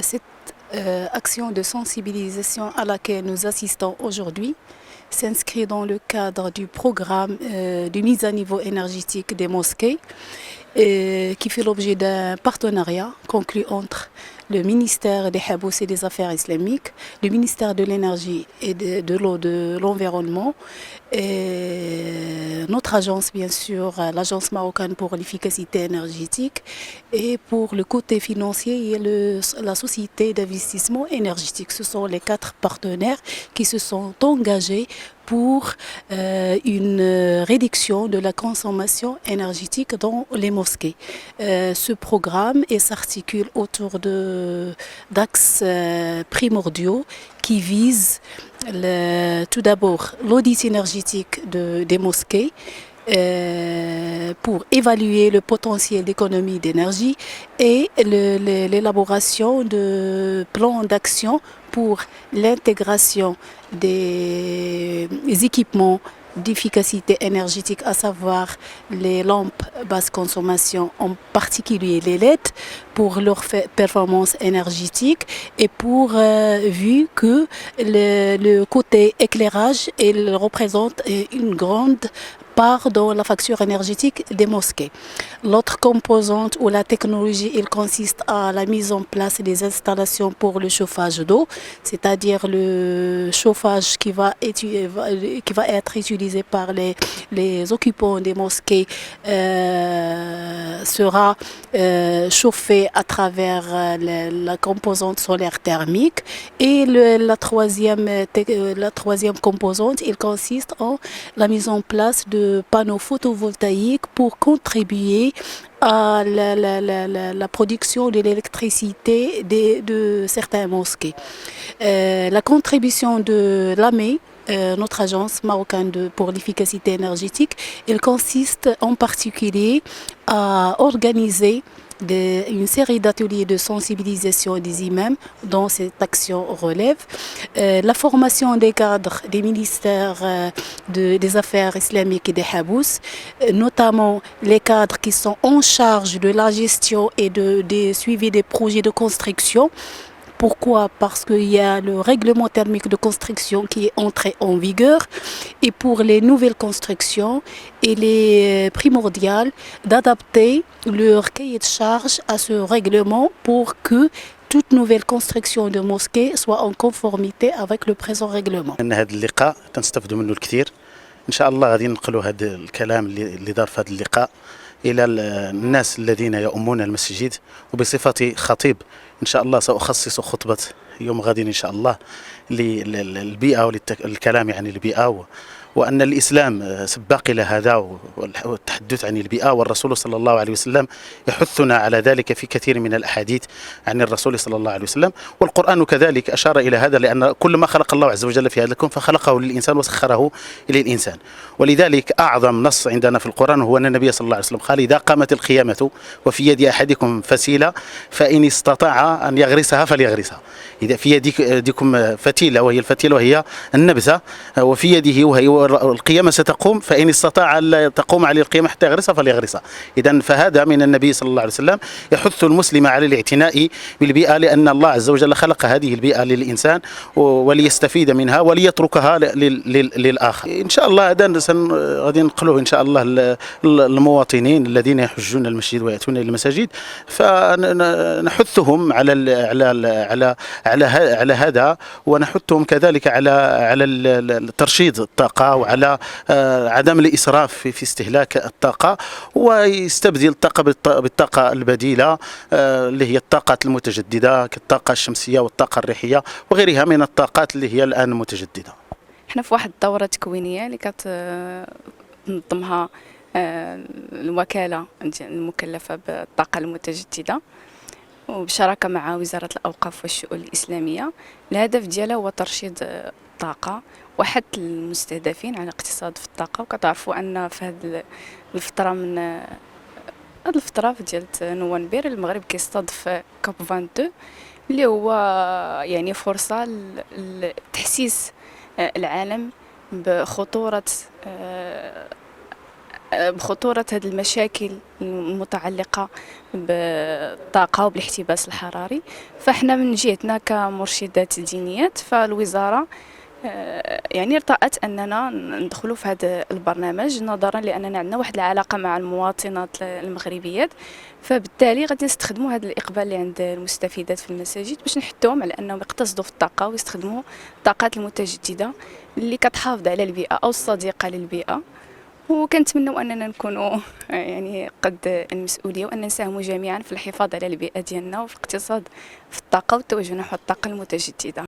Cette action de sensibilisation à laquelle nous assistons aujourd'hui s'inscrit dans le cadre du programme de mise à niveau énergétique des mosquées qui fait l'objet d'un partenariat conclu entre le ministère des Habous et des Affaires islamiques, le ministère de l'énergie et de l'eau, de l'environnement, et notre agence bien sûr, l'agence marocaine pour l'efficacité énergétique, et pour le côté financier, il y a la société d'investissement énergétique. Ce sont les 4 partenaires qui se sont engagés pour une réduction de la consommation énergétique dans les mosquées. Ce programme s'articule autour d'axes primordiaux qui visent tout d'abord l'audit énergétique des mosquées, pour évaluer le potentiel d'économie d'énergie et l'élaboration de plans d'action pour l'intégration des équipements d'efficacité énergétique, à savoir les lampes basse consommation, en particulier les LED, pour leur performance énergétique et pour vu que le côté éclairage il représente une grande part dans la facture énergétique des mosquées. L'autre composante ou la technologie, il consiste à la mise en place des installations pour le chauffage d'eau, c'est-à-dire le chauffage qui va être utilisé par les occupants des mosquées sera chauffé à travers la composante solaire thermique. Et la troisième composante, il consiste en la mise en place de panneaux photovoltaïques pour contribuer à la production de l'électricité de certains mosquées. La contribution de l'AME, notre agence marocaine pour l'efficacité énergétique, elle consiste en particulier à organiser une série d'ateliers de sensibilisation des imams dont cette action relève, la formation des cadres des ministères des Affaires islamiques et des Habous, notamment les cadres qui sont en charge de la gestion et des suivi des projets de construction. Pourquoi? Parce qu'il y a le règlement thermique de construction qui est entré en vigueur, et pour les nouvelles constructions, il est primordial d'adapter leur cahier de charge à ce règlement pour que toute nouvelle construction de mosquée soit en conformité avec le présent règlement. إن شاء الله غادي ننقلوا هذا الكلام اللي دار في هذا اللقاء إلى الناس الذين يؤمون المسجد، وبصفتي خطيب إن شاء الله سأخصص خطبة يوم غد إن شاء الله للبيئة والكلام عن البيئة، وأن الإسلام سباق إلى هذا والتحدث عن البيئة، والرسول صلى الله عليه وسلم يحثنا على ذلك في كثير من الأحاديث عن الرسول صلى الله عليه وسلم، والقرآن كذلك أشار إلى هذا، لأن كل ما خلق الله عز وجل في هذا الكون فخلقه للإنسان وسخره للإنسان. ولذلك أعظم نص عندنا في القرآن هو أن النبي صلى الله عليه وسلم قال: إذا قامت القيامة وفي يد أحدكم فسيلة فإن استطاع أن يغرسها فليغرسها. إذا في يدكم فتيلة، وهي الفتيلة وهي النبتة، وفي يده وهي القيامة ستقوم، فإن استطاع أن تقوم عليه القيامة حتى يغرسها فليغرسها. إذن فهذا من النبي صلى الله عليه وسلم يحث المسلم على الاعتناء بالبيئة، لأن الله عز وجل خلق هذه البيئة للإنسان وليستفيد منها وليتركها للآخر. إن شاء الله هذا غادي ننقلوه إن شاء الله المواطنين الذين يحجون المسجد ويأتون إلى المساجد، فنحثهم على هذا، ونحثهم كذلك على ترشيد الطاقة وعلى عدم الإسراف في استهلاك الطاقة، ويستبدل الطاقة بالطاقة البديلة اللي هي الطاقات المتجددة كالطاقة الشمسية والطاقة الريحية وغيرها من الطاقات اللي هي الآن متجددة. احنا في واحد الدورة تكوينية اللي كتنظمها الوكالة المكلفة بالطاقة المتجددة وبشراكة مع وزارة الأوقاف والشؤون الإسلامية. الهدف ديالها هو ترشيد الطاقة وحث المستهدفين على الاقتصاد في الطاقة. وكتعرفوا أن في هذه الفترة من هذه الفترة ديال نوفمبر المغرب كيستضيف كوب 22 اللي هو يعني فرصة لتحسيس العالم بخطورة بخطورة هذه المشاكل المتعلقة بالطاقة وبالاحتباس الحراري. فاحنا من جهتنا كمرشدات دينيات فالوزارة يعني ارتأت أننا ندخلوا في هذا البرنامج نظرا لأننا عندنا واحد العلاقة مع المواطنات المغربيات، فبالتالي غادي نستخدموا هذا الإقبال اللي عند المستفيدات في المساجد باش نحثوهم على أنهم يقتصدوا في الطاقة ويستخدموا الطاقات المتجددة اللي كتحافظ على البيئة أو الصديقة للبيئة. وكنتمنوا أننا نكونوا يعني قد المسؤولية وأن نساهموا جميعا في الحفاظ على البيئة ديالنا وفي الاقتصاد في الطاقة والتوجه نحو الطاقة المتجددة.